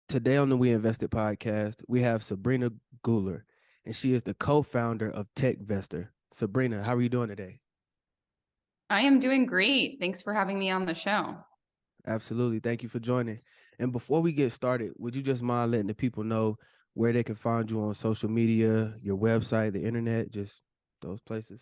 Today on the WEInvested podcast, we have Sabrina Guler, and she is the co-founder of Techvestor. Sabrina, how are you doing today? I am doing great. Thanks for having me on the show. Absolutely. Thank you for joining. And before we get started, would you just mind letting the people know where they can find you on social media, your website, the internet, just those places?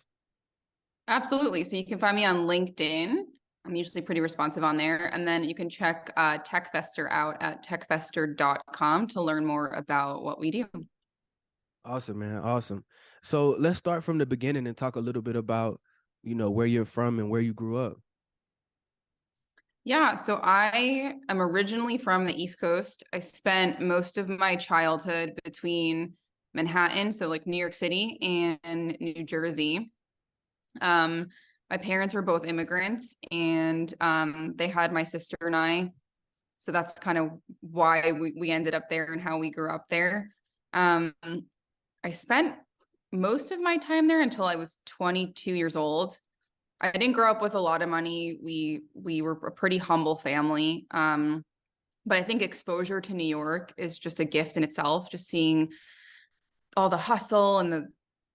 Absolutely. So you can find me on LinkedIn. I'm usually pretty responsive on there. And then you can check Techvestor out at techvestor.com to learn more about what we do. Awesome, man. Awesome. So let's start from the beginning and talk a little bit about, where you're from and where you grew up. Yeah, so I am originally from the East Coast. I spent most of my childhood between Manhattan, so like New York City, and New Jersey. Um, my parents were both immigrants, and they had my sister and I. So that's kind of why we ended up there and how we grew up there. Um, I spent most of my time there until I was 22 years old. I didn't grow up with a lot of money. We were a pretty humble family. But I think exposure to New York is just a gift in itself, just seeing all the hustle and the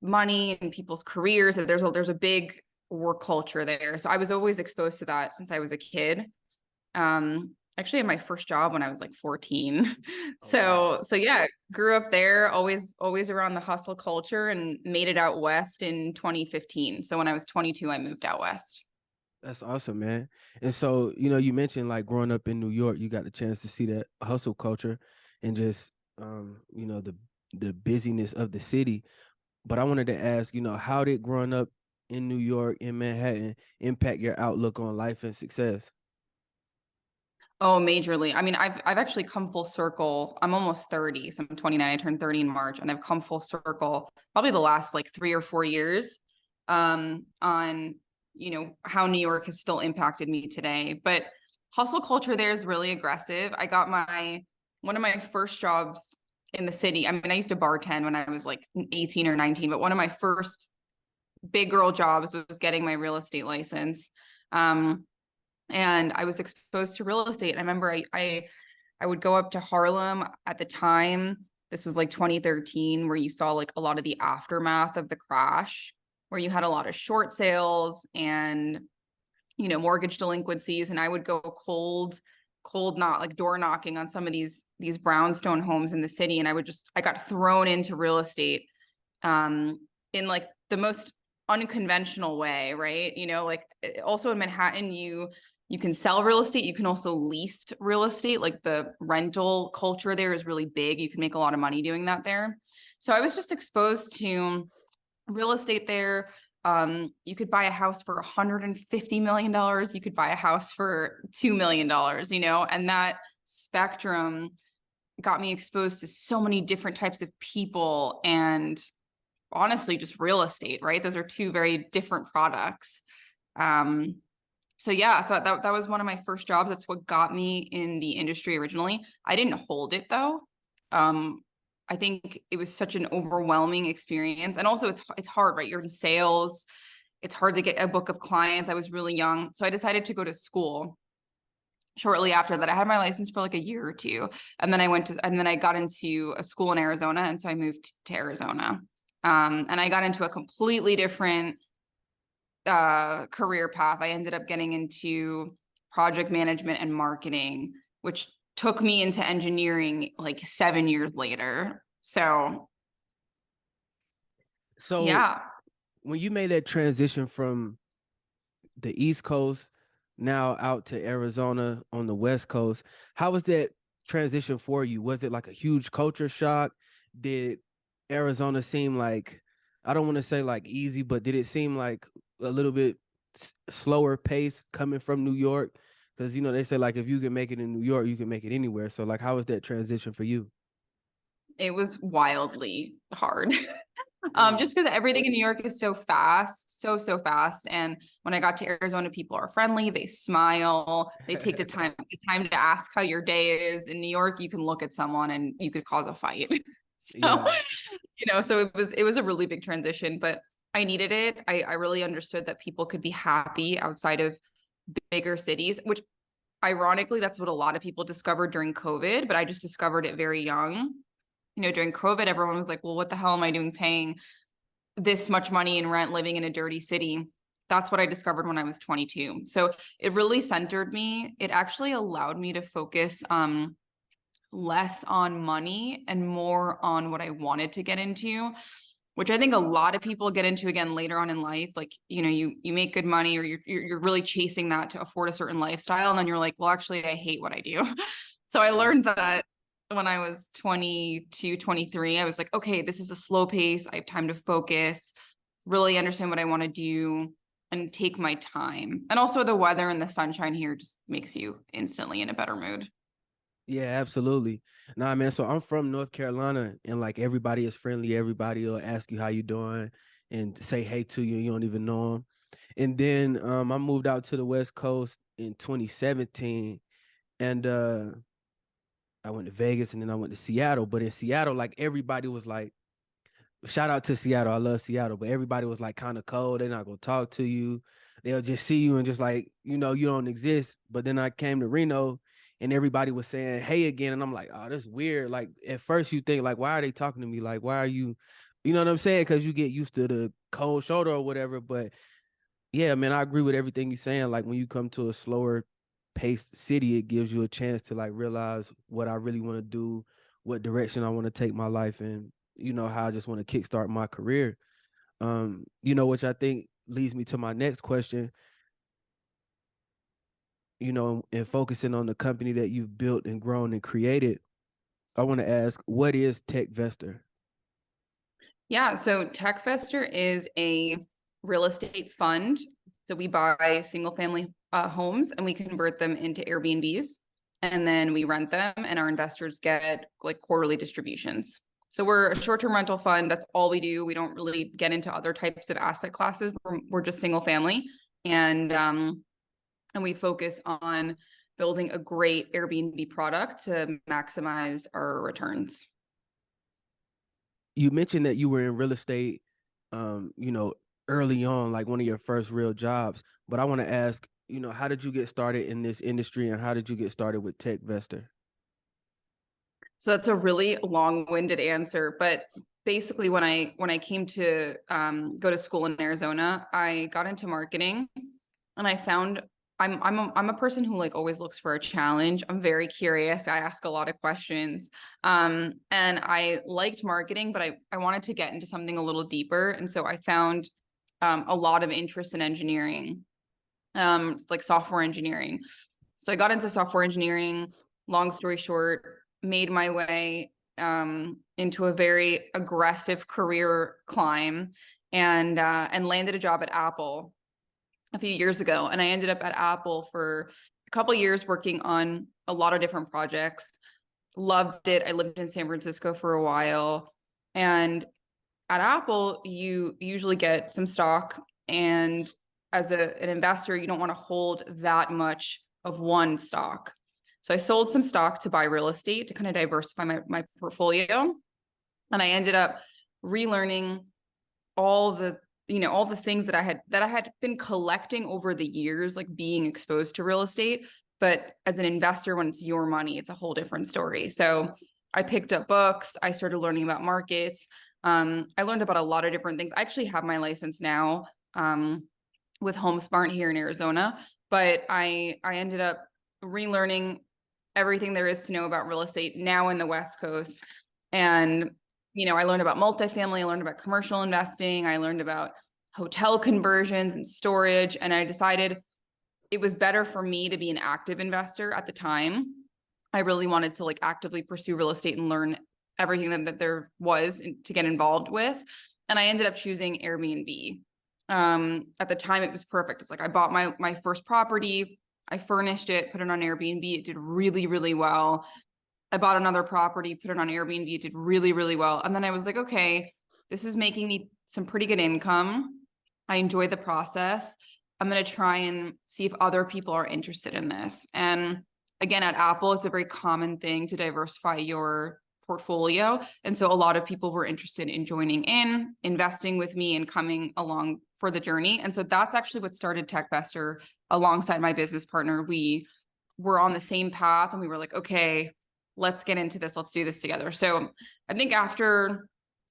money and people's careers. There's a big work culture there. So I was always exposed to that since I was a kid. Actually had my first job when I was like 14. Oh, wow. So yeah, grew up there, always around the hustle culture, and made it out west in 2015. So when I was 22, I moved out west. That's awesome, man. And so, you mentioned like growing up in New York, you got the chance to see that hustle culture and just the busyness of the city. But I wanted to ask, how did growing up in New York, in Manhattan, impact your outlook on life and success? Oh, majorly. I mean, I've actually come full circle. I'm almost 30, so I'm 29. I turned 30 in March, and I've come full circle probably the last like 3 or 4 years on how New York has still impacted me today. But hustle culture there is really aggressive. I got one of my first jobs in the city. I mean, I used to bartend when I was like 18 or 19, but one of my first big girl jobs was getting my real estate license. And I was exposed to real estate. I remember I would go up to Harlem at the time. This was like 2013, where you saw like a lot of the aftermath of the crash, where you had a lot of short sales and mortgage delinquencies. And I would go cold not like door knocking on some of these brownstone homes in the city. And I got thrown into real estate in like the most unconventional way, right? Like also in Manhattan, you can sell real estate. You can also lease real estate. Like the rental culture there is really big. You can make a lot of money doing that there. So I was just exposed to real estate there. You could buy a house for $150 million. You could buy a house for $2 million, and that spectrum got me exposed to so many different types of people and honestly just real estate, right? Those are two very different products. So yeah, so that was one of my first jobs. That's what got me in the industry originally. I didn't hold it though. I think it was such an overwhelming experience. And also it's hard, right? You're in sales. It's hard to get a book of clients. I was really young. So I decided to go to school. Shortly after that, I had my license for like a year or two. And then I got into a school in Arizona. And so I moved to Arizona. And I got into a completely different career path. I ended up getting into project management and marketing, which took me into engineering like 7 years later. So So yeah. when you made that transition from the East Coast now out to Arizona on the West Coast, how was that transition for you? Was it like a huge culture shock? Did Arizona seem like, I don't want to say like easy, but did it seem like a little bit slower pace coming from New York? Because, they say like if you can make it in New York, you can make it anywhere. So like, how was that transition for you? It was wildly hard. Mm. Just because everything in New York is so fast, so fast. And when I got to Arizona, people are friendly, they smile, they take the time to ask how your day is. In New York, you can look at someone and you could cause a fight. So, Yeah. so it was a really big transition, but I needed it. I really understood that people could be happy outside of bigger cities, which ironically, that's what a lot of people discovered during COVID, but I just discovered it very young. During COVID, everyone was like, well, what the hell am I doing paying this much money in rent living in a dirty city? That's what I discovered when I was 22. So it really centered me. It actually allowed me to focus less on money and more on what I wanted to get into, which I think a lot of people get into again later on in life. Like, you make good money, or you're really chasing that to afford a certain lifestyle. And then you're like, well, actually, I hate what I do. So I learned that when I was 22, 23, I was like, okay, this is a slow pace. I have time to focus, really understand what I want to do, and take my time. And also the weather and the sunshine here just makes you instantly in a better mood. Yeah, absolutely. Nah, man. So I'm from North Carolina, and like everybody is friendly. Everybody will ask you how you doing and say hey to you. You don't even know them. And then I moved out to the West Coast in 2017, and I went to Vegas, and then I went to Seattle. But in Seattle, like everybody was like, shout out to Seattle. I love Seattle, but everybody was like kind of cold. They're not gonna talk to you. They'll just see you and just like, you don't exist. But then I came to Reno and everybody was saying hey again. And I'm like, oh, that's weird. Like at first you think like, why are they talking to me? Like, why are you know what I'm saying? Because you get used to the cold shoulder or whatever. But yeah, man, I agree with everything you're saying. Like when you come to a slower paced city, it gives you a chance to like realize what I really want to do, what direction I want to take my life in, how I just want to kickstart my career. Which I think leads me to my next question, and focusing on the company that you've built and grown and created. I want to ask, what is Techvestor? Yeah, so Techvestor is a real estate fund. So we buy single family homes and we convert them into Airbnbs, and then we rent them, and our investors get like quarterly distributions. So we're a short-term rental fund. That's all we do. We don't really get into other types of asset classes. We're just single family, and we focus on building a great Airbnb product to maximize our returns. You mentioned that you were in real estate, um, you know, early on, like one of your first real jobs. But I want to ask, how did you get started in this industry and how did you get started with Techvestor? So that's a really long-winded answer, but basically when I came to go to school in Arizona, I got into marketing, and I found I'm a person who like always looks for a challenge. I'm very curious. I ask a lot of questions. And I liked marketing, but I wanted to get into something a little deeper. And so I found a lot of interest in engineering, like software engineering. So I got into software engineering. Long story short, made my way into a very aggressive career climb, and landed a job at Apple a few years ago. And I ended up at Apple for a couple of years working on a lot of different projects. Loved it. I lived in San Francisco for a while. And at Apple, you usually get some stock. And as an investor, you don't want to hold that much of one stock. So I sold some stock to buy real estate to kind of diversify my portfolio. And I ended up relearning all the all the things that I had been collecting over the years, like being exposed to real estate. But as an investor, when it's your money, it's a whole different story. So I picked up books. I started learning about markets. I learned about a lot of different things. I actually have my license now with HomeSmart here in Arizona, but I ended up relearning everything there is to know about real estate now in the West Coast. And I learned about multifamily, I learned about commercial investing, I learned about hotel conversions and storage, and I decided it was better for me to be an active investor at the time. I really wanted to like actively pursue real estate and learn everything that there was to get involved with. And I ended up choosing Airbnb. At the time, it was perfect. It's like I bought my first property, I furnished it, put it on Airbnb. It did really, really well. I bought another property, put it on Airbnb. It did really, really well. And then I was like, okay, this is making me some pretty good income. I enjoy the process. I'm going to try and see if other people are interested in this. And again, at Apple, it's a very common thing to diversify your portfolio. And so a lot of people were interested in joining in, investing with me, and coming along for the journey. And so that's actually what started Techvestor alongside my business partner. We were on the same path and we were like, okay, let's get into this. Let's do this together. So I think after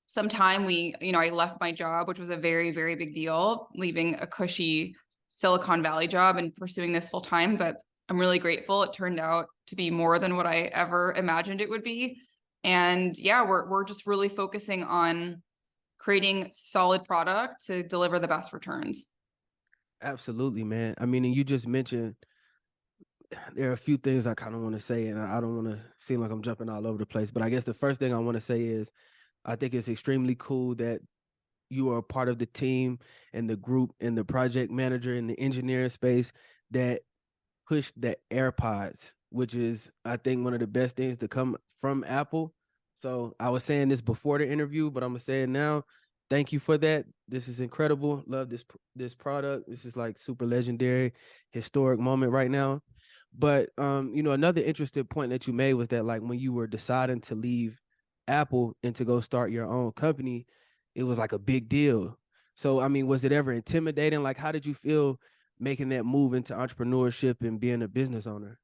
some time, I left my job, which was a very, very big deal, leaving a cushy Silicon Valley job and pursuing this full time. But I'm really grateful. It turned out to be more than what I ever imagined it would be. And yeah, we're just really focusing on creating solid product to deliver the best returns. Absolutely, man. I mean, and you just mentioned there are a few things I kind of want to say, and I don't want to seem like I'm jumping all over the place. But I guess the first thing I want to say is I think it's extremely cool that you are a part of the team and the group and the project manager and the engineering space that pushed the Airpods, which is, I think, one of the best things to come from Apple. So I was saying this before the interview, but I'm gonna say it now. Thank you for that. This is incredible. Love this product. This is like super legendary, historic moment right now. But another interesting point that you made was that like when you were deciding to leave Apple and to go start your own company, it was like a big deal. So I mean, was it ever intimidating? Like, how did you feel making that move into entrepreneurship and being a business owner?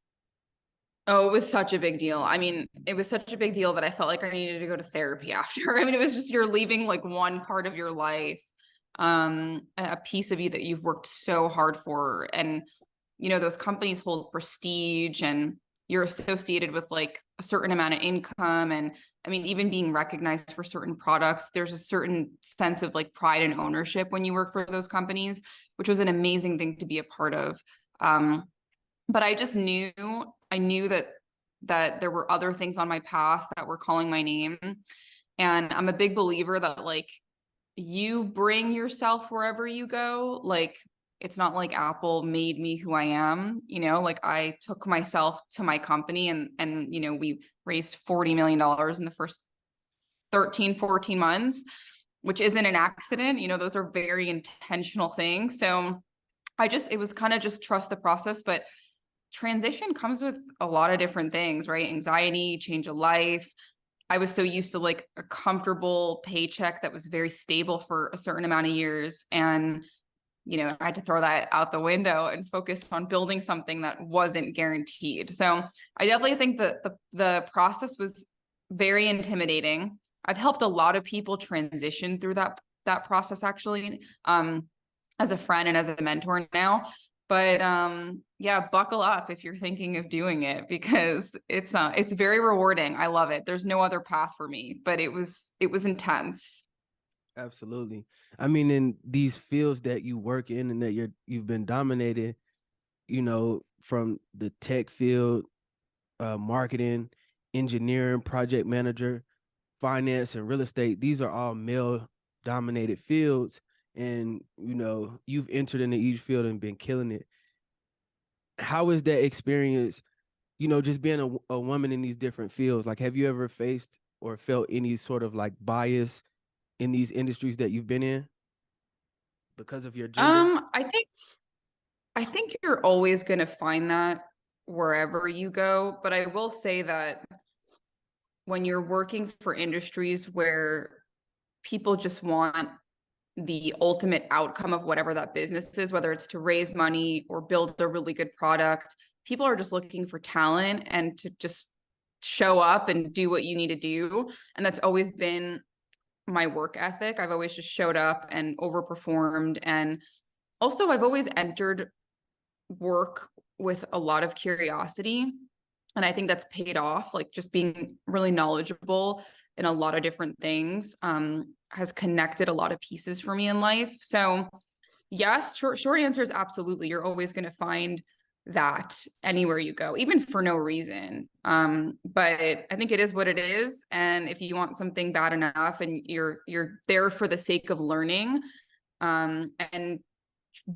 Oh, it was such a big deal. I mean, it was such a big deal that I felt like I needed to go to therapy after. I mean, it was just you're leaving like one part of your life, a piece of you that you've worked so hard for. And, those companies hold prestige and you're associated with like a certain amount of income. And I mean, even being recognized for certain products, there's a certain sense of like pride and ownership when you work for those companies, which was an amazing thing to be a part of. But I knew that there were other things on my path that were calling my name. And I'm a big believer that like you bring yourself wherever you go. Like it's not like Apple made me who I am, like I took myself to my company and we raised $40 million in the first 13, 14 months, which isn't an accident. Those are very intentional things. So it was kind of just trust the process, but transition comes with a lot of different things, right? Anxiety, change of life. I was so used to like a comfortable paycheck that was very stable for a certain amount of years. And, I had to throw that out the window and focus on building something that wasn't guaranteed. So I definitely think that the process was very intimidating. I've helped a lot of people transition through that process actually, as a friend and as a mentor now. But yeah, buckle up if you're thinking of doing it because it's very rewarding. I love it. There's no other path for me, but it was intense. Absolutely. I mean, in these fields that you work in and that you've been dominated, from the tech field, marketing, engineering, project manager, finance, and real estate, these are all male dominated fields. And, you've entered into each field and been killing it. How is that experience, just being a woman in these different fields? Like, have you ever faced or felt any sort of like bias in these industries that you've been in because of your gender? I think you're always going to find that wherever you go, but I will say that when you're working for industries where people just want the ultimate outcome of whatever that business is, whether it's to raise money or build a really good product, people are just looking for talent and to just show up and do what you need to do. And that's always been my work ethic. I've always just showed up and overperformed. And also, I've always entered work with a lot of curiosity. And I think that's paid off, like just being really knowledgeable in a lot of different things has connected a lot of pieces for me in life. So yes, short answer is absolutely. You're always going to find that anywhere you go, even for no reason. But I think it is what it is. And if you want something bad enough and you're there for the sake of learning, and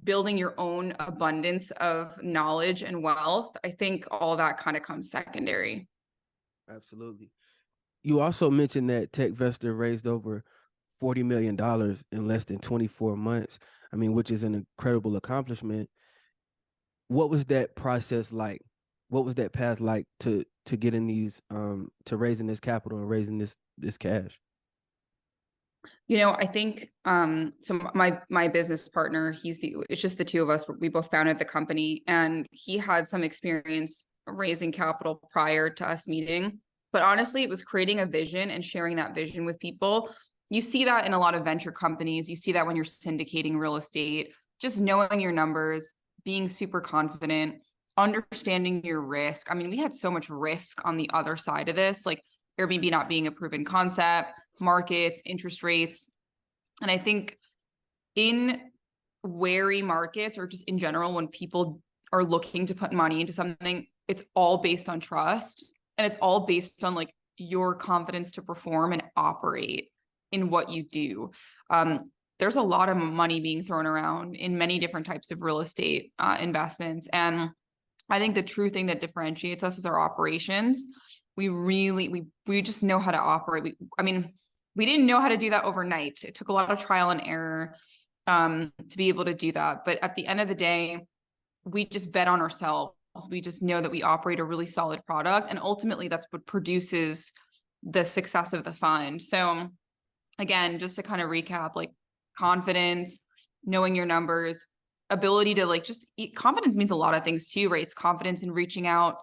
building your own abundance of knowledge and wealth, I think all that kind of comes secondary. Absolutely. You also mentioned that Techvestor raised over $40 million in less than 24 months. I mean, which is an incredible accomplishment. What was that process like? What was that path like to getting these to raising this capital and raising this cash? I think so my business partner, it's just the two of us. We both founded the company and he had some experience raising capital prior to us meeting. But honestly, it was creating a vision and sharing that vision with people. You see that in a lot of venture companies. You see that when you're syndicating real estate, just knowing your numbers, being super confident, understanding your risk. I mean, we had so much risk on the other side of this, like Airbnb not being a proven concept, markets, interest rates. And I think in wary markets, or just in general, when people are looking to put money into something, it's all based on trust, and it's all based on like your confidence to perform and operate in what you do. There's a lot of money being thrown around in many different types of real estate investments. And I think the true thing that differentiates us is our operations. We just know how to operate. We didn't know how to do that overnight. It took a lot of trial and error to be able to do that. But at the end of the day, we just bet on ourselves. We just know that we operate a really solid product. And ultimately, that's what produces the success of the fund. So again, just to kind of recap, like confidence, knowing your numbers, ability to like just confidence means a lot of things too, right? It's confidence in reaching out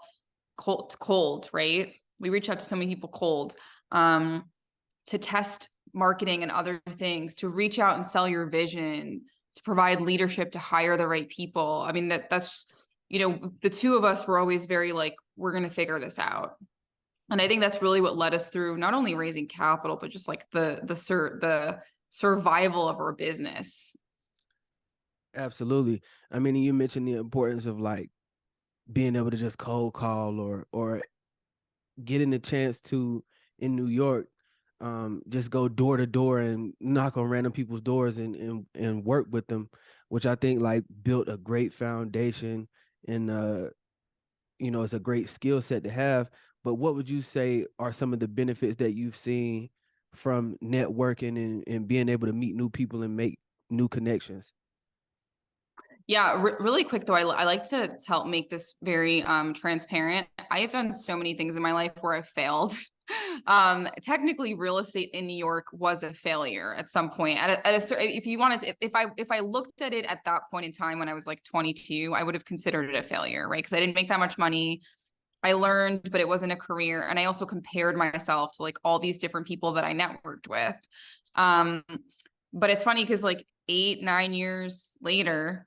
cold, right? We reach out to so many people cold, to test marketing and other things, to reach out and sell your vision, to provide leadership, to hire the right people. I mean, that's, you know, the two of us were always very like, we're going to figure this out. And I think that's really what led us through not only raising capital, but just like the survival of our business. Absolutely. I mean, you mentioned the importance of like being able to just cold call or getting the chance to in New York, just go door to door and knock on random people's doors and work with them, which I think like built a great foundation and you know, it's a great skill set to have. But what would you say are some of the benefits that you've seen from networking and being able to meet new people and make new connections? Yeah, really quick though, I like to make this very transparent. I have done so many things in my life where I've failed. Technically, real estate in New York was a failure at some point. If you wanted to, if I looked at it at that point in time when I was like 22, I would have considered it a failure, right? Because I didn't make that much money. I learned, but it wasn't a career, and I also compared myself to like all these different people that I networked with. But it's funny because like 8, 9 years later,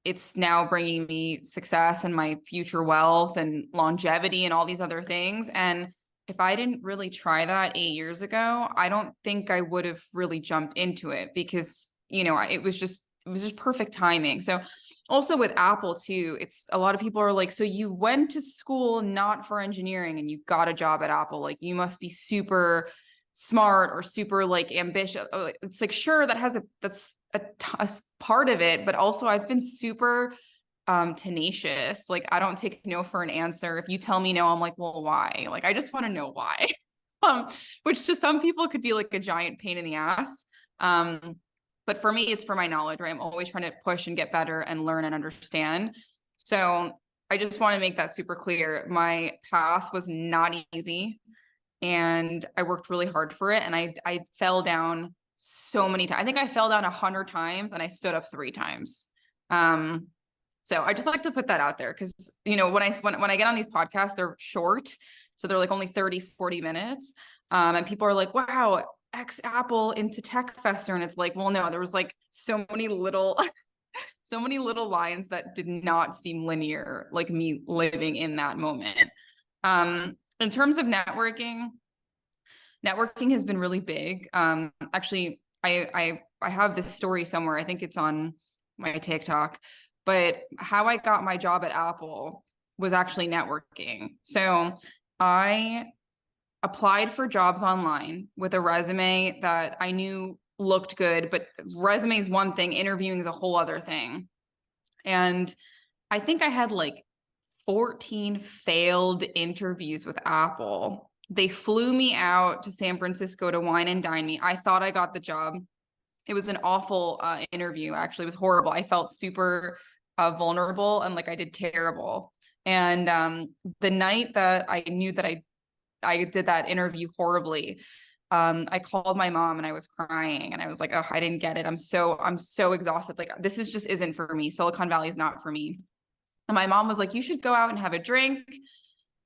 it's now bringing me success and my future wealth and longevity and all these other things. And if I didn't really try that 8 years ago, I don't think I would have really jumped into it because, you know, it was just perfect timing. So also with Apple too, it's a lot of people are like, so you went to school not for engineering and you got a job at Apple. Like you must be super smart or super like ambitious. It's like, sure, that's a part of it, but also I've been super tenacious. Like I don't take no for an answer. If you tell me no, I'm like, well, why? Like I just want to know why. Which to some people could be like a giant pain in the ass. But for me, it's for my knowledge, right? I'm always trying to push and get better and learn and understand. So I just want to make that super clear. My path was not easy, and I worked really hard for it. And I fell down so many times. I think I fell down 100 times and I stood up 3 times. So I just like to put that out there because, you know, when I get on these podcasts, they're short. So they're like only 30, 40 minutes. And people are like, wow, ex Apple into Techvestor. And it's like, well, no, there was like so many little lines that did not seem linear, like me living in that moment. In terms of networking has been really big. Actually, I have this story somewhere. I think it's on my TikTok, but how I got my job at Apple was actually networking. So I applied for jobs online with a resume that I knew looked good, but resume is one thing, interviewing is a whole other thing. And I think I had like 14 failed interviews with Apple. They flew me out to San Francisco to wine and dine me. I thought I got the job. It was an awful interview. Actually, it was horrible. I felt super vulnerable and like I did terrible. And the night that I knew that I did that interview horribly, I called my mom and I was crying and I was like, oh, I didn't get it. I'm so exhausted. Like this just isn't for me. Silicon Valley is not for me. And my mom was like, you should go out and have a drink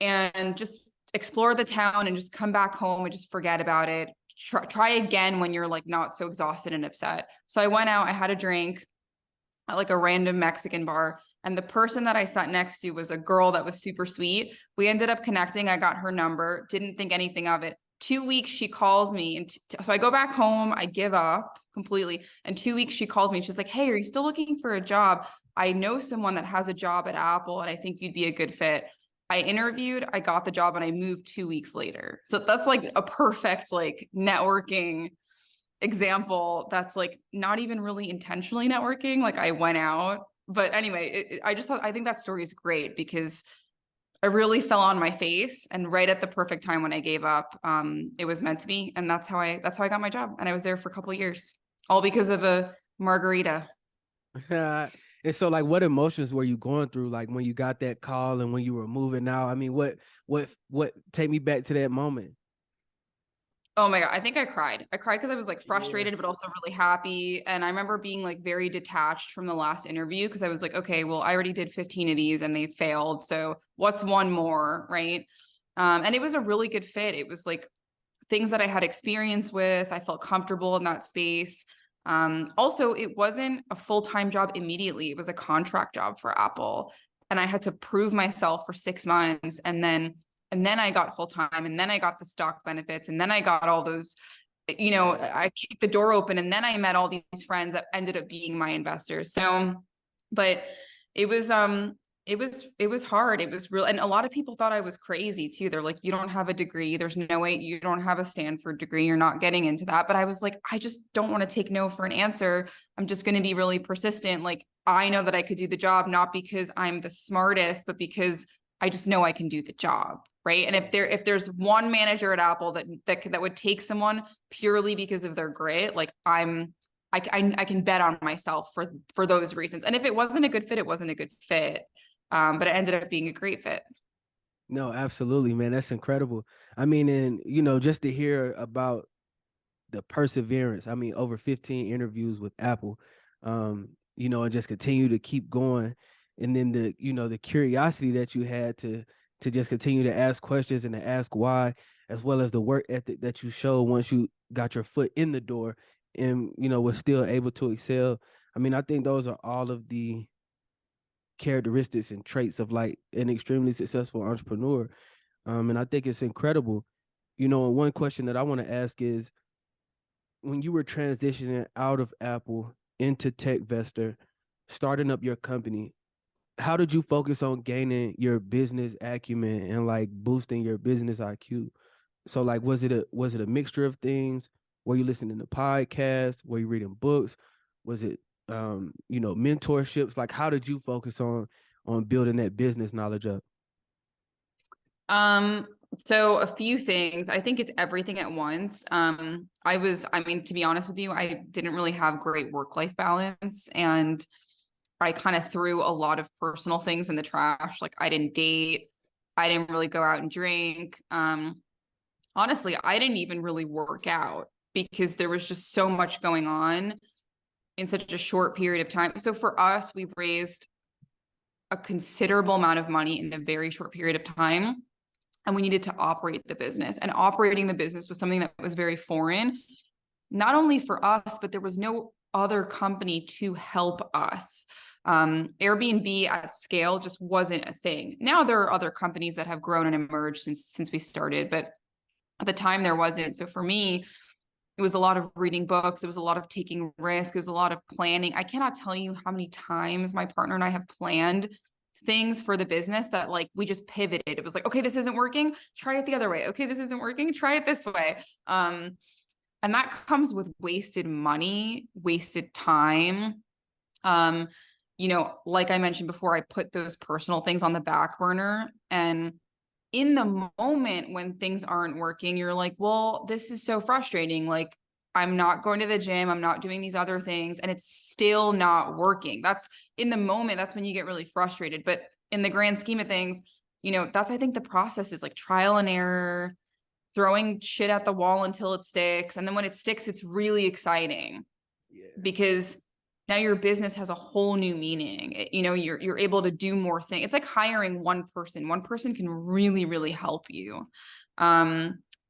and just explore the town and just come back home and just forget about it. Try again when you're like not so exhausted and upset. So I went out, I had a drink at like a random Mexican bar. And the person that I sat next to was a girl that was super sweet. We ended up connecting. I got her number, didn't think anything of it. 2 weeks, she calls me. And so I go back home. I give up completely. And 2 weeks, she calls me. She's like, hey, are you still looking for a job? I know someone that has a job at Apple, and I think you'd be a good fit. I interviewed, I got the job, and I moved 2 weeks later. So that's like a perfect like networking example. That's like not even really intentionally networking. Like I went out, but anyway, I just thought, I think that story is great because I really fell on my face, and right at the perfect time when I gave up, it was meant to be. And that's how I got my job. And I was there for a couple of years, all because of a margarita. And so like what emotions were you going through like when you got that call and when you were moving out? I mean, what take me back to that moment? Oh my God. I think I cried. I cried because I was like Yeah. frustrated, but also really happy. And I remember being like very detached from the last interview because I was like, okay, well, I already did 15 of these and they failed. So what's one more? Right. And it was a really good fit. It was like things that I had experience with. I felt comfortable in that space. Also, it wasn't a full-time job immediately. It was a contract job for Apple. And I had to prove myself for 6 months. And then I got full-time, and then I got the stock benefits, and then I got all those, I kicked the door open, and then I met all these friends that ended up being my investors. So, but it was it was hard. It was real. And a lot of people thought I was crazy too. They're like, you don't have a degree. There's no way you don't have a Stanford degree. You're not getting into that. But I was like, I just don't want to take no for an answer. I'm just going to be really persistent. Like, I know that I could do the job, not because I'm the smartest, but because I just know I can do the job. Right. And if there's one manager at Apple that would take someone purely because of their grit, like I can bet on myself for those reasons. And if it wasn't a good fit, it wasn't a good fit. But it ended up being a great fit. No, absolutely, man. That's incredible. I mean, and just to hear about the perseverance. I mean, over 15 interviews with Apple, and just continue to keep going. And then the curiosity that you had to just continue to ask questions and to ask why, as well as the work ethic that you showed once you got your foot in the door and was still able to excel. I mean, I think those are all of the characteristics and traits of like an extremely successful entrepreneur. And I think it's incredible. And one question that I want to ask is when you were transitioning out of Apple into Techvestor, starting up your company, how did you focus on gaining your business acumen and like boosting your business IQ? So like was it a mixture of things? Were you listening to podcasts? Were you reading books? Was it mentorships? Like how did you focus on building that business knowledge up? Um, so a few things. I think it's everything at once. I mean, to be honest with you, I didn't really have great work-life balance, and I kind of threw a lot of personal things in the trash. Like I didn't date, I didn't really go out and drink. Honestly, I didn't even really work out because there was just so much going on in such a short period of time. So for us, we raised a considerable amount of money in a very short period of time, and we needed to operate the business. And operating the business was something that was very foreign, not only for us, but there was no other company to help us. Airbnb at scale just wasn't a thing. Now there are other companies that have grown and emerged since we started, but at the time there wasn't. So for me, it was a lot of reading books. It was a lot of taking risks. It was a lot of planning. I cannot tell you how many times my partner and I have planned things for the business that like we just pivoted. It was like, okay, this isn't working. Try it the other way. Okay, this isn't working. Try it this way. And that comes with wasted money, wasted time. Like I mentioned before, I put those personal things on the back burner, and in the moment when things aren't working, you're like, well, this is so frustrating. Like, I'm not going to the gym, I'm not doing these other things, and it's still not working. That's in the moment, that's when you get really frustrated. But in the grand scheme of things, that's, I think the process is like trial and error, throwing shit at the wall until it sticks. And then when it sticks, it's really exciting Yeah. because now your business has a whole new meaning. You know, you're able to do more things. It's like hiring one person. One person can really, really help you.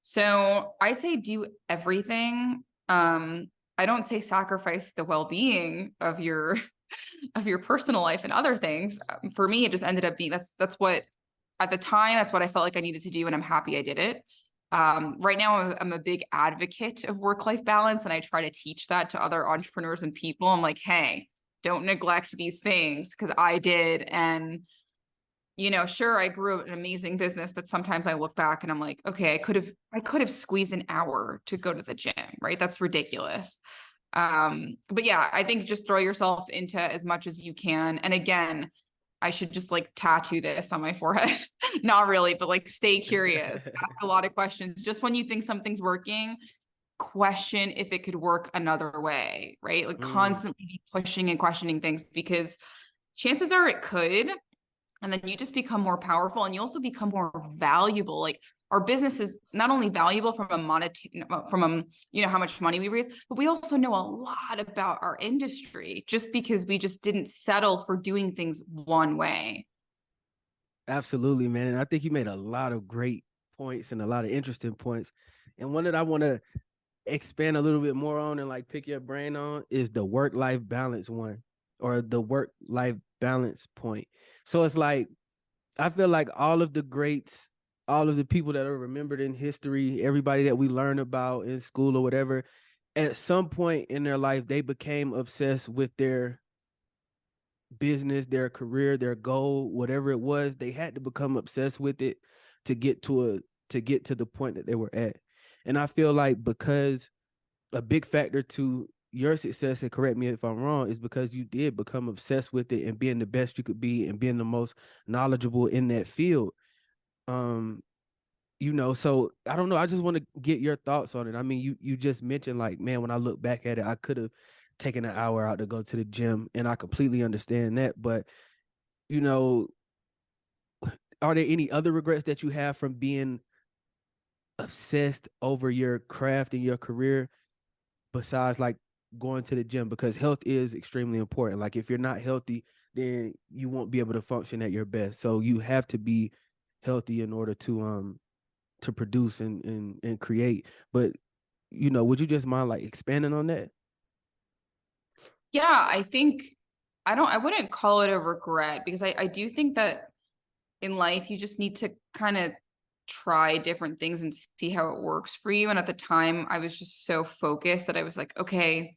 So I say do everything. I don't say sacrifice the well-being of your of your personal life and other things. For me, it just ended up being that's what at the time, that's what I felt like I needed to do, and I'm happy I did it. Right now, I'm a big advocate of work-life balance, and I try to teach that to other entrepreneurs and people. I'm like, hey, don't neglect these things because I did. And, you know, sure, I grew an amazing business, but sometimes I look back and I'm like, okay, I could have squeezed an hour to go to the gym, right? That's ridiculous. But yeah, I think just throw yourself into as much as you can. And again, I should just like tattoo this on my forehead. Not really, but like stay curious, ask a lot of questions. Just when you think something's working, question if it could work another way, right? Like constantly be pushing and questioning things because chances are it could. And then you just become more powerful and you also become more valuable. Like our business is not only valuable from a monetary, from a, you know, how much money we raise, but we also know a lot about our industry just because we just didn't settle for doing things one way. Absolutely, man. And I think you made a lot of great points and a lot of interesting points. And one that I want to expand a little bit more on and like pick your brain on is the work-life balance one, or the work-life balance point. So it's like I feel like all of the greats, all of the people that are remembered in history, everybody that we learn about in school or whatever, at some point in their life, they became obsessed with their business, their career, their goal, whatever it was. They had to become obsessed with it to get to the point that they were at. And I feel like because a big factor to your success, and correct me if I'm wrong, is because you did become obsessed with it and being the best you could be and being the most knowledgeable in that field. Um, you know, so I don't know. I just want to get your thoughts on it. I mean, you just mentioned like, man, when I look back at it, I could have taken an hour out to go to the gym, and I completely understand that. But you know, are there any other regrets that you have from being obsessed over your craft and your career besides like going to the gym? Because health is extremely important. Like if you're not healthy, then you won't be able to function at your best. So you have to be healthy in order to produce and create. But you know, would you just mind like expanding on that? Yeah, I think I wouldn't call it a regret because I do think that in life you just need to kind of try different things and see how it works for you. And at the time, I was just so focused that I was like, okay,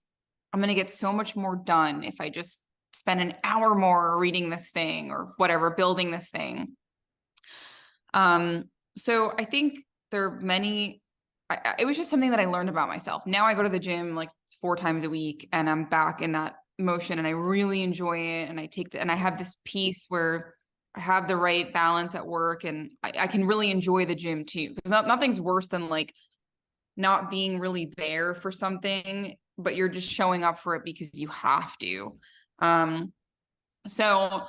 I'm going to get so much more done if I just spend an hour more reading this thing or whatever, building this thing. So I think there are many, it was just something that I learned about myself. Now I go to the gym like 4 times a week and I'm back in that motion and I really enjoy it. And and I have this piece where I have the right balance at work and I can really enjoy the gym too. Because nothing's worse than like not being really there for something, but you're just showing up for it because you have to. Um, so,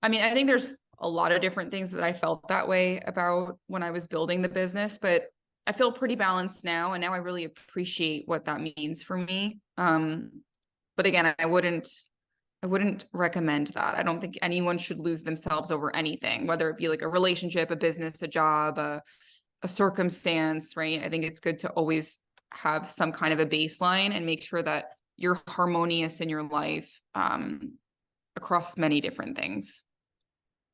I mean, I think there's a lot of different things that I felt that way about when I was building the business, but I feel pretty balanced now. And now I really appreciate what that means for me. But again, I wouldn't recommend that. I don't think anyone should lose themselves over anything, whether it be like a relationship, a business, a job, a circumstance, right? I think it's good to always have some kind of a baseline and make sure that you're harmonious in your life across many different things.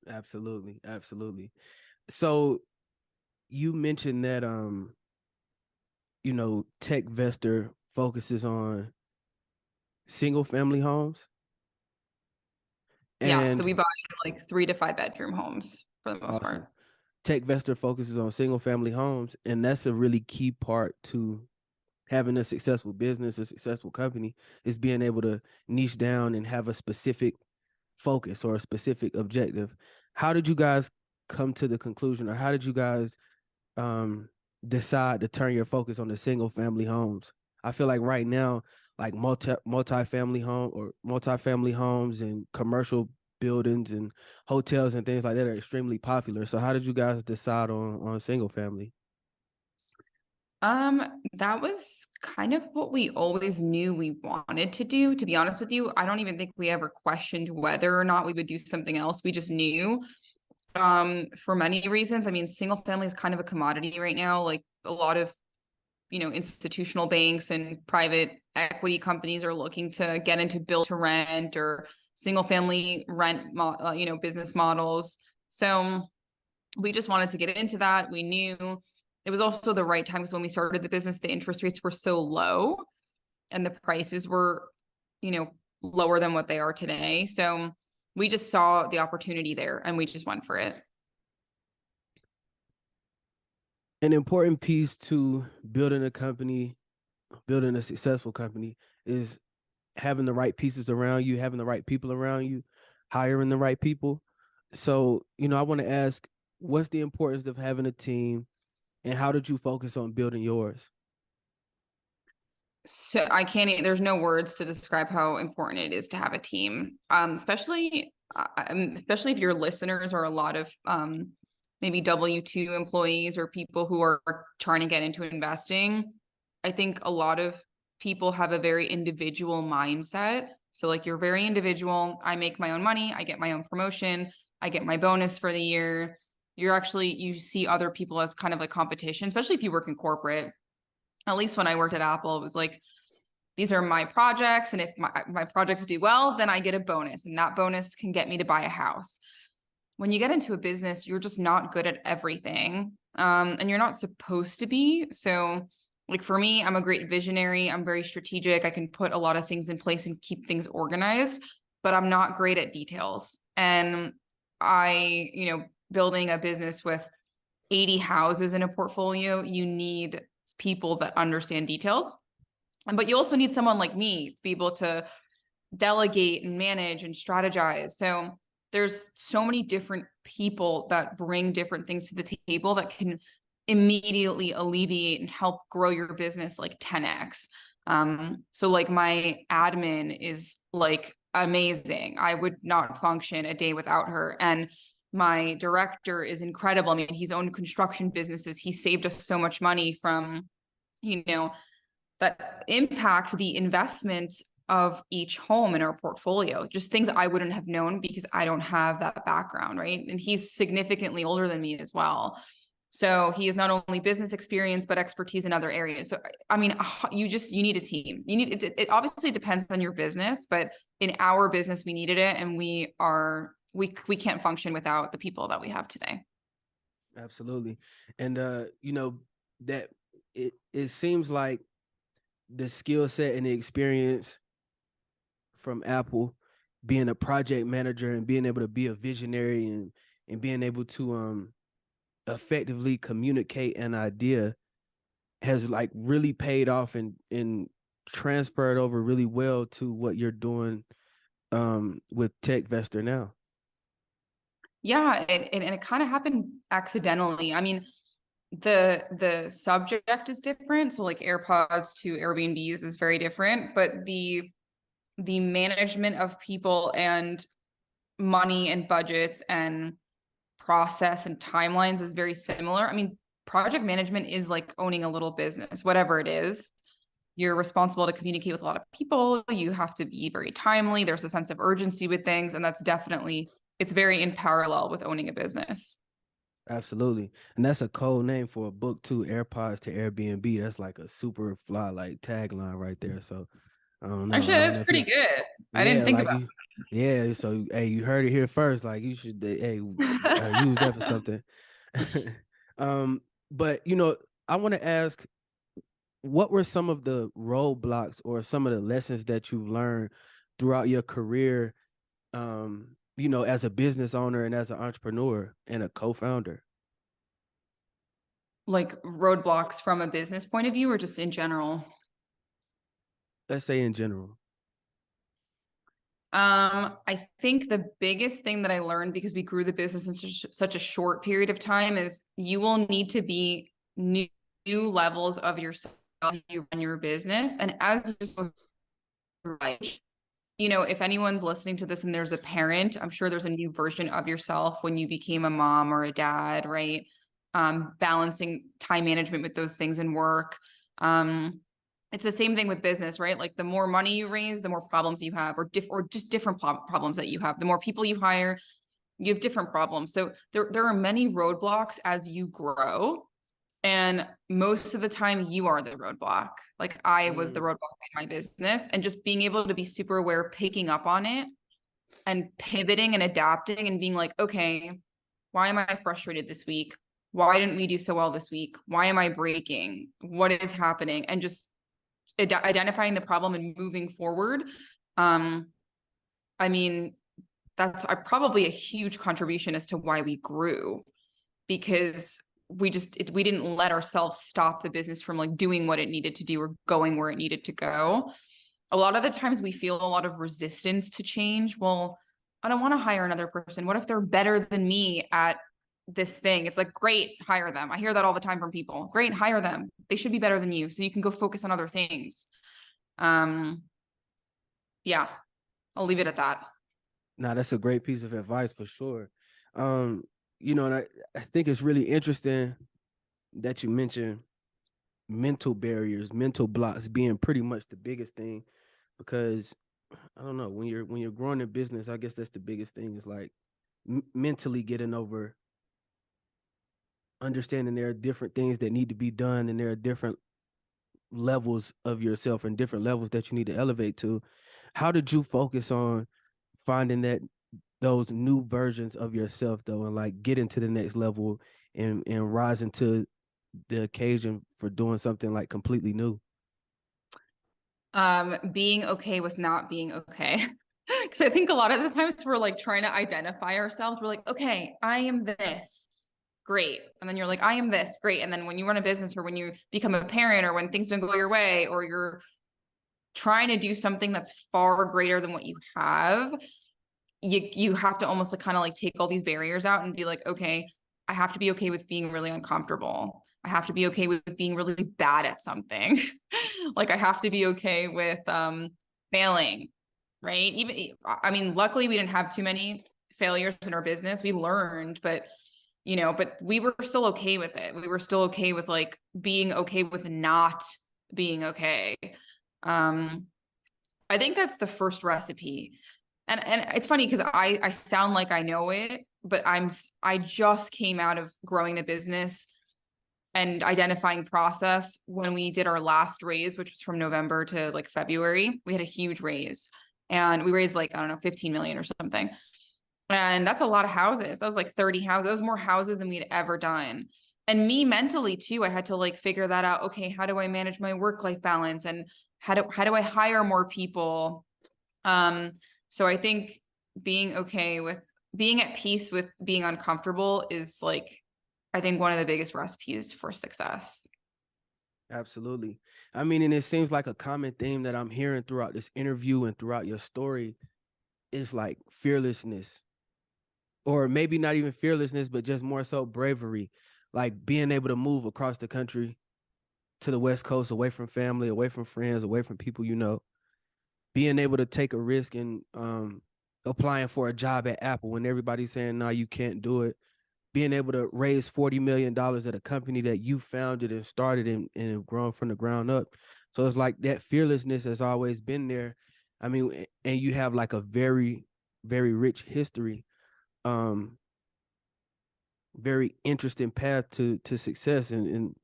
Absolutely, absolutely. So you mentioned that you know, Techvestor focuses on single family homes. Yeah. So we And buy like 3 to 5 bedroom homes for the most awesome. part. Techvestor focuses on single family homes, and that's a really key part to having a successful business, a successful company, is being able to niche down and have a specific focus or a specific objective. How did you guys come to the conclusion, or how did you guys um decide to turn your focus on the single family homes? I feel like right now, like multi-family multi-family homes and commercial buildings and hotels and things like that are extremely popular. So how did you guys decide on single family? That was kind of what we always knew we wanted to do. To be honest with you, I don't even think we ever questioned whether or not we would do something else. We just knew, for many reasons. I mean, single family is kind of a commodity right now. Like a lot of, institutional banks and private equity companies are looking to get into build to rent or single family rent, business models. So we just wanted to get into that. We knew it was also the right time because when we started the business, the interest rates were so low and the prices were, lower than what they are today. So we just saw the opportunity there and we just went for it. An important piece to building a company, building a successful company, is having the right pieces around you, having the right people around you, hiring the right people. So, I want to ask, what's the importance of having a team, and how did you focus on building yours? So I can't, there's no words to describe how important it is to have a team. Especially if your listeners are a lot of, maybe W-2 employees or people who are trying to get into investing. I think a lot of people have a very individual mindset. So like you're very individual. I make my own money. I get my own promotion. I get my bonus for the year. You see other people as kind of like competition, especially if you work in corporate. At least when I worked at Apple, it was like, these are my projects. And if my projects do well, then I get a bonus. And that bonus can get me to buy a house. When you get into a business, you're just not good at everything. And you're not supposed to be. So like for me, I'm a great visionary. I'm very strategic. I can put a lot of things in place and keep things organized, but I'm not great at details. And building a business with 80 houses in a portfolio, you need people that understand details. But you also need someone like me to be able to delegate and manage and strategize. So there's so many different people that bring different things to the table that can immediately alleviate and help grow your business like 10x. So like my admin is like amazing. I would not function a day without her. And my director is incredible. I mean, he's owned construction businesses. He saved us so much money from, that impact the investment of each home in our portfolio, just things I wouldn't have known because I don't have that background, right? And he's significantly older than me as well. So he has not only business experience, but expertise in other areas. So, I mean, you need a team. It obviously depends on your business, but in our business, we needed it. And we can't function without the people that we have today. Absolutely. And, that it seems like the skill set and the experience from Apple, being a project manager and being able to be a visionary and being able to effectively communicate an idea, has like really paid off and transferred over really well to what you're doing with Techvestor now. Yeah, and it kind of happened accidentally. I mean, the subject is different. So like Airpods to Airbnbs is very different, but the management of people and money and budgets and process and timelines is very similar. I mean, project management is like owning a little business, whatever it is. You're responsible to communicate with a lot of people. You have to be very timely. There's a sense of urgency with things. And it's very in parallel with owning a business. Absolutely. And that's a code name for a book too, Airpods to Airbnb. That's like a super fly like tagline right there. So I don't know. Actually, I don't that's know if pretty you, good. I didn't yeah, think like about you, yeah. So hey, you heard it here first. Like you should, hey, use that for something. um, but I want to ask, what were some of the roadblocks or some of the lessons that you've learned throughout your career? As a business owner and as an entrepreneur and a co-founder. like roadblocks from a business point of view or just in general? Let's say in general. I think the biggest thing that I learned because we grew the business in such a short period of time is you will need to be new levels of yourself as you run your business. And as you right, if anyone's listening to this and there's a parent, I'm sure there's a new version of yourself when you became a mom or a dad, right? balancing time management with those things and work. It's the same thing with business, right? Like the more money you raise, the more problems you have, or just different problems that you have. The more people you hire, you have different problems. So there are many roadblocks as you grow. And most of the time you are the roadblock. Like I was the roadblock in my business, and just being able to be super aware, picking up on it and pivoting and adapting and being like, okay, why am I frustrated this week? Why didn't we do so well this week? Why am I breaking? What is happening? And just identifying the problem and moving forward. I mean, that's probably a huge contribution as to why we grew, because we didn't let ourselves stop the business from like doing what it needed to do or going where it needed to go. A lot of the times we feel a lot of resistance to change. Well, I don't want to hire another person. What if they're better than me at this thing? It's like, great, hire them. I hear that all the time from people. Great, hire them. They should be better than you, so you can go focus on other things. Yeah, I'll leave it at that. Now, that's a great piece of advice for sure. And I think it's really interesting that you mentioned mental barriers, mental blocks being pretty much the biggest thing, because I don't know, when you're growing in business, I guess that's the biggest thing, is like mentally getting over understanding there are different things that need to be done, and there are different levels of yourself and different levels that you need to elevate to. How did you focus on finding those new versions of yourself though, and like getting to the next level and rising to the occasion for doing something like completely new? Being okay with not being okay. Because I think a lot of the times we're like trying to identify ourselves. We're like, okay, I am this. Great. And then you're like, I am this. Great. And then when you run a business, or when you become a parent, or when things don't go your way, or you're trying to do something that's far greater than what you have, you have to almost like kind of like take all these barriers out and be like, okay, I have to be okay with being really uncomfortable. I have to be okay with being really bad at something. Like I have to be okay with failing, right? Even, I mean, luckily we didn't have too many failures in our business. We learned, but we were still okay with it. We were still okay with like being okay with not being okay. I think that's the first recipe. And it's funny because I sound like I know it, but I just came out of growing the business and identifying process when we did our last raise, which was from November to like February. We had a huge raise, and we raised like, I don't know, 15 million or something. And that's a lot of houses. That was like 30 houses. That was more houses than we'd ever done. And me mentally too, I had to like figure that out. Okay, how do I manage my work-life balance? And how do I hire more people? So I think being okay with being at peace with being uncomfortable is like, I think, one of the biggest recipes for success. Absolutely. I mean, and it seems like a common theme that I'm hearing throughout this interview and throughout your story is like fearlessness, or maybe not even fearlessness, but just more so bravery, like being able to move across the country to the West Coast, away from family, away from friends, away from people, being able to take a risk and applying for a job at Apple when everybody's saying, no, you can't do it. Being able to raise $40 million at a company that you founded and started and have grown from the ground up. So it's like that fearlessness has always been there. I mean, and you have like a very, very rich history, very interesting path to success. And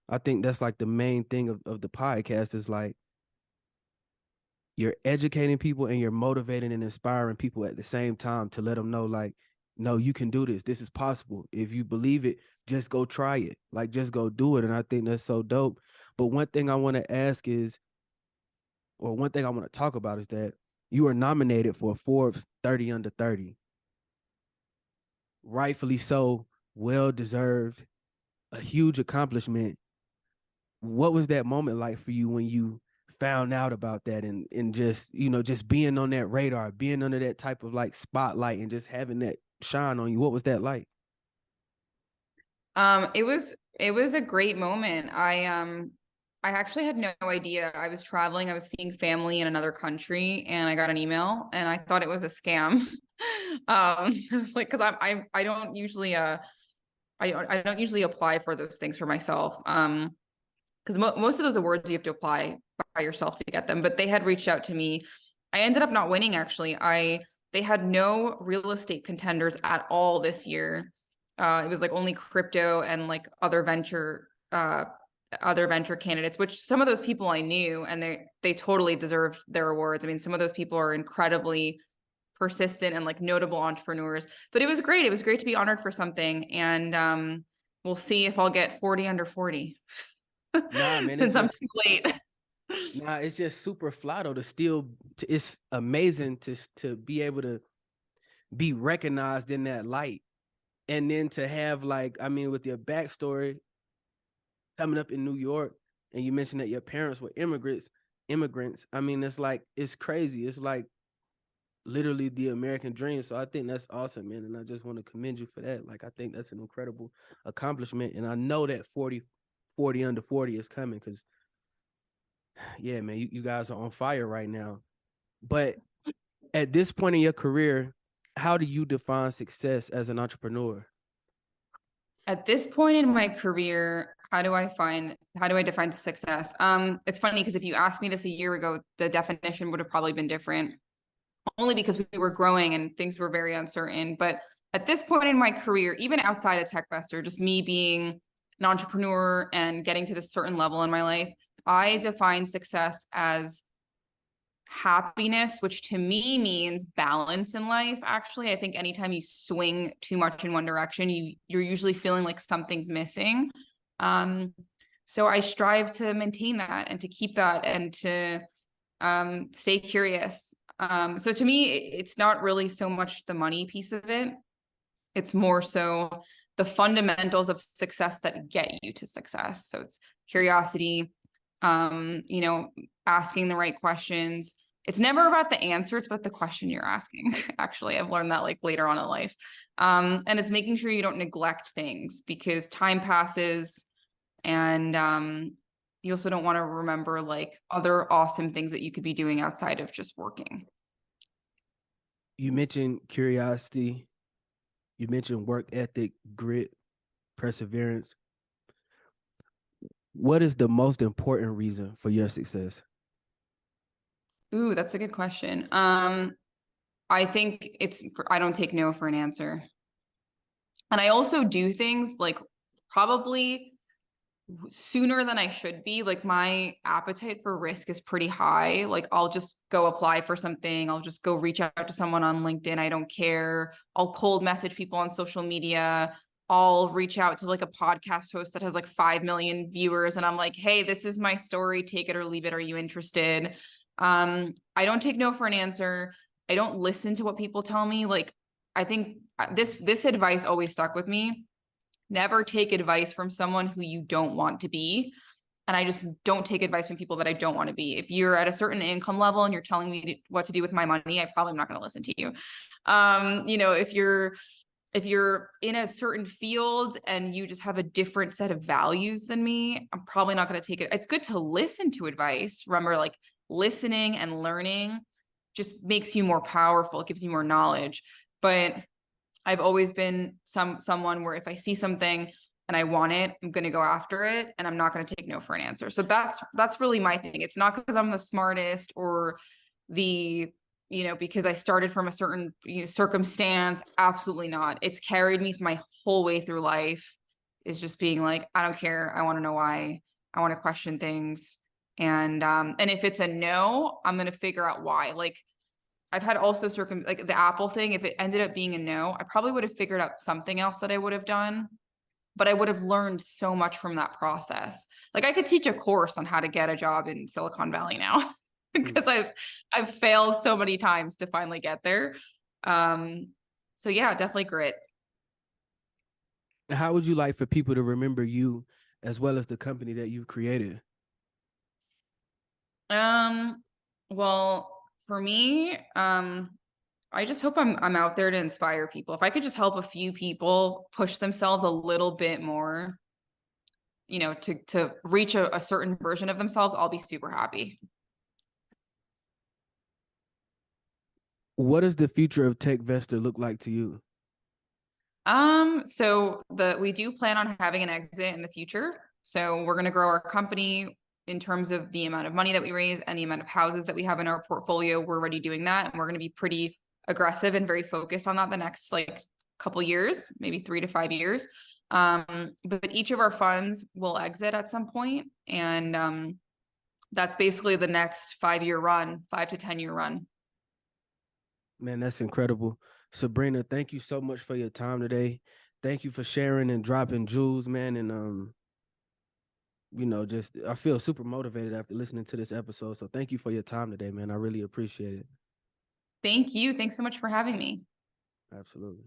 I think that's like the main thing of the podcast, is like you're educating people and you're motivating and inspiring people at the same time to let them know, like, no, you can do this. This is possible. If you believe it, just go try it. Like, just go do it. And I think that's so dope. But one thing I want to ask is, or one thing I want to talk about, is that you were nominated for Forbes 30 under 30. Rightfully so, well deserved, a huge accomplishment. What was that moment like for you when you found out about that, and just, just being on that radar, being under that type of like spotlight and just having that shine on you? What was that like? It was a great moment. I actually had no idea. I was traveling, I was seeing family in another country, and I got an email and I thought it was a scam. It was like, because I don't usually I don't usually apply for those things for myself. Because most of those awards you have to apply by yourself to get them. But they had reached out to me. I ended up not winning actually. They had no real estate contenders at all this year. It was like only crypto and like other venture candidates, which some of those people I knew, and they totally deserved their awards. I mean, some of those people are incredibly persistent and like notable entrepreneurs. But it was great. It was great to be honored for something. And we'll see if I'll get 40 under 40 Nah, man, since I'm too late. nah, it's just super fly though. It's amazing to be able to be recognized in that light, and then to have like, I mean, with your backstory coming up in New York, and you mentioned that your parents were immigrants. I mean, it's crazy. It's like literally the American dream. So I think that's awesome, man. And I just want to commend you for that. Like, I think that's an incredible accomplishment. And I know that 40 under 40 is coming because, yeah, man, you guys are on fire right now. But at this point in your career, how do you define success as an entrepreneur? At this point in my career, how do I define success? It's funny because if you asked me this a year ago, the definition would have probably been different, only because we were growing and things were very uncertain. But at this point in my career, even outside of Techvestor, just me being an entrepreneur and getting to this certain level in my life, I define success as happiness, which to me means balance in life. Actually, I think anytime you swing too much in one direction, you're usually feeling like something's missing. So I strive to maintain that and to keep that and to stay curious. So to me, it's not really so much the money piece of it. It's more so the fundamentals of success that get you to success. So it's curiosity, asking the right questions. It's never about the answer, it's about the question you're asking. Actually, I've learned that like later on in life. And it's making sure you don't neglect things because time passes, and you also don't want to remember like other awesome things that you could be doing outside of just working. You mentioned curiosity, you mentioned work ethic, grit, perseverance. What is the most important reason for your success? Ooh, that's a good question. I think I don't take no for an answer. And I also do things like probably sooner than I should be. Like my appetite for risk is pretty high. Like I'll just go apply for something. I'll just go reach out to someone on LinkedIn. I don't care. I'll cold message people on social media. I'll reach out to like a podcast host that has like 5 million viewers. And I'm like, hey, this is my story. Take it or leave it. Are you interested? I don't take no for an answer. I don't listen to what people tell me. Like, I think this advice always stuck with me. Never take advice from someone who you don't want to be. And I just don't take advice from people that I don't want to be. If you're at a certain income level and you're telling me what to do with my money, I probably am not going to listen to you. If you're in a certain field and you just have a different set of values than me, I'm probably not going to take it. It's good to listen to advice. Remember, like listening and learning just makes you more powerful. It gives you more knowledge. But I've always been someone where if I see something and I want it, I'm going to go after it, and I'm not going to take no for an answer. So that's really my thing. It's not because I'm the smartest or because I started from a certain circumstance. Absolutely not. It's carried me my whole way through life, is just being like, I don't care. I want to know why. I want to question things. And if it's a no, I'm going to figure out why. Like I've had also like the Apple thing. If it ended up being a no, I probably would have figured out something else that I would have done, but I would have learned so much from that process. Like I could teach a course on how to get a job in Silicon Valley now because I've failed so many times to finally get there. So yeah, definitely grit. How would you like for people to remember you as well as the company that you've created? Well, for me, I just hope I'm out there to inspire people. If I could just help a few people push themselves a little bit more, to reach a certain version of themselves, I'll be super happy. What does the future of Techvestor look like to you? So we do plan on having an exit in the future. So we're going to grow our company in terms of the amount of money that we raise and the amount of houses that we have in our portfolio. We're already doing that, and we're going to be pretty aggressive and very focused on that the next like couple years, maybe 3 to 5 years. But each of our funds will exit at some point, and that's basically the next 5-year run, 5 to 10 year run. Man, that's incredible. Sabrina, thank you so much for your time today. Thank you for sharing and dropping jewels, man. And just I feel super motivated after listening to this episode. So thank you for your time today, man. I really appreciate it. Thank you. Thanks so much for having me. Absolutely.